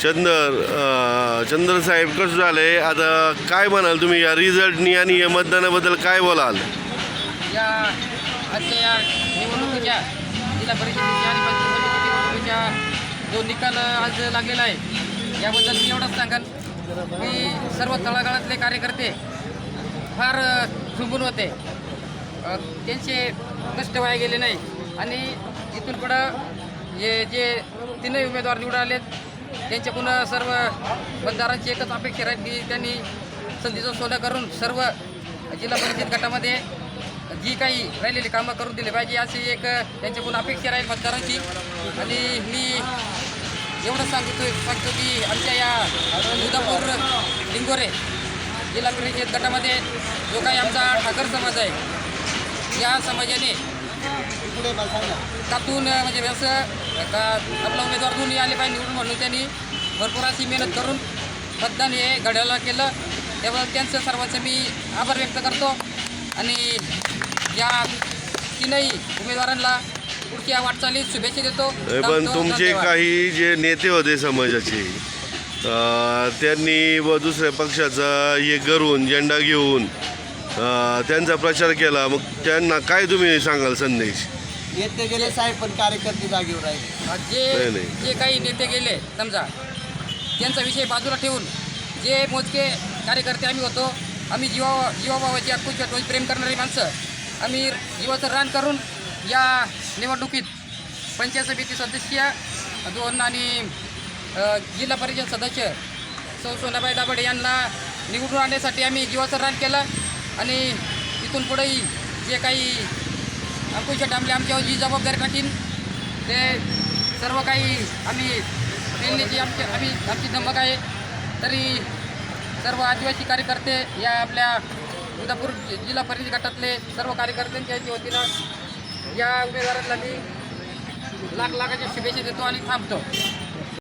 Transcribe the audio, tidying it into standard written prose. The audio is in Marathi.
चंदर साहेब, कसं झालंय आता, काय म्हणाल तुम्ही या रिझल्टनी आणि या मतदानाबद्दल काय बोलाल? या आजच्या या निवडणुकीच्या जिल्हा परिषदेच्या आणि पंचायत समिती निवडणुकीच्या जो निकाल आज लागलेला आहे याबद्दल मी एवढंच सांगेन की सर्व तळागाळातले कार्यकर्ते फार झुंबून होते. त्यांचे कष्ट वाया गेले नाही आणि इथून पुढं जे तीनही उमेदवार निवडून आलेत त्यांच्याकडून सर्व मतदारांची एकच अपेक्षा राहील की त्यांनी संधीचं सोनं करून सर्व जिल्हा परिषद गटामध्ये जी काही राहिलेली कामं करून दिली पाहिजे अशी एक त्यांच्याकडून अपेक्षा राहील मतदारांची. आणि मी एवढं सांगतो की आमच्या या उदापूर लिंगोरे जिल्हा परिषद गटामध्ये जो काही आमचा ठाकर समाज आहे या समाजाने त्यातून म्हणजे असं आपला उमेदवार दोन्ही आले पाहिजे निवडून म्हणून त्यांनी भरपूर अशी मेहनत करून मतदान हे घड्याला केलं. त्यामुळे त्यांचं सर्वांचं मी आभार व्यक्त करतो आणि या तीनही उमेदवारांना पुढच्या वाटचालीत शुभेच्छा देतो. पण तुमचे काही जे नेते होते समाजाचे त्यांनी व दुसऱ्या पक्षाचा हे करून झेंडा घेऊन त्यांचा प्रचार केला, मग त्यांना काय तुम्ही सांगाल संदेश? नेते गेले साहेब पण कार्यकर्ते जागेवर राहिले. जे काही नेते गेले समजा त्यांचा विषय बाजूला ठेवून जे मोजके कार्यकर्ते आम्ही होतो, आम्ही जीवाभावाची आकुंचट प्रेम करणारी माणसं आम्ही जीवाचं रान करून या निवडणुकीत पंचायत समिती सदस्य 2 आणि जिल्हा परिषद सदस्य सौ सोनाबाई दाभाडे यांना निवडून आणण्यासाठी आम्ही जीवाचं रान केलं. आणि इथून पुढेही जे काही अंकुश डांबले आमच्यावर जी जबाबदारी टाकीन ते सर्व काही आम्ही पेलण्याची आमची धमक आहे. तरी सर्व आदिवासी कार्यकर्ते या आपल्या उदापूर जिल्हा परिषद गटातले सर्व कार्यकर्त्यांच्या वतीनं या उमेदवारांना मी लाखाच्या शुभेच्छा देतो आणि थांबतो.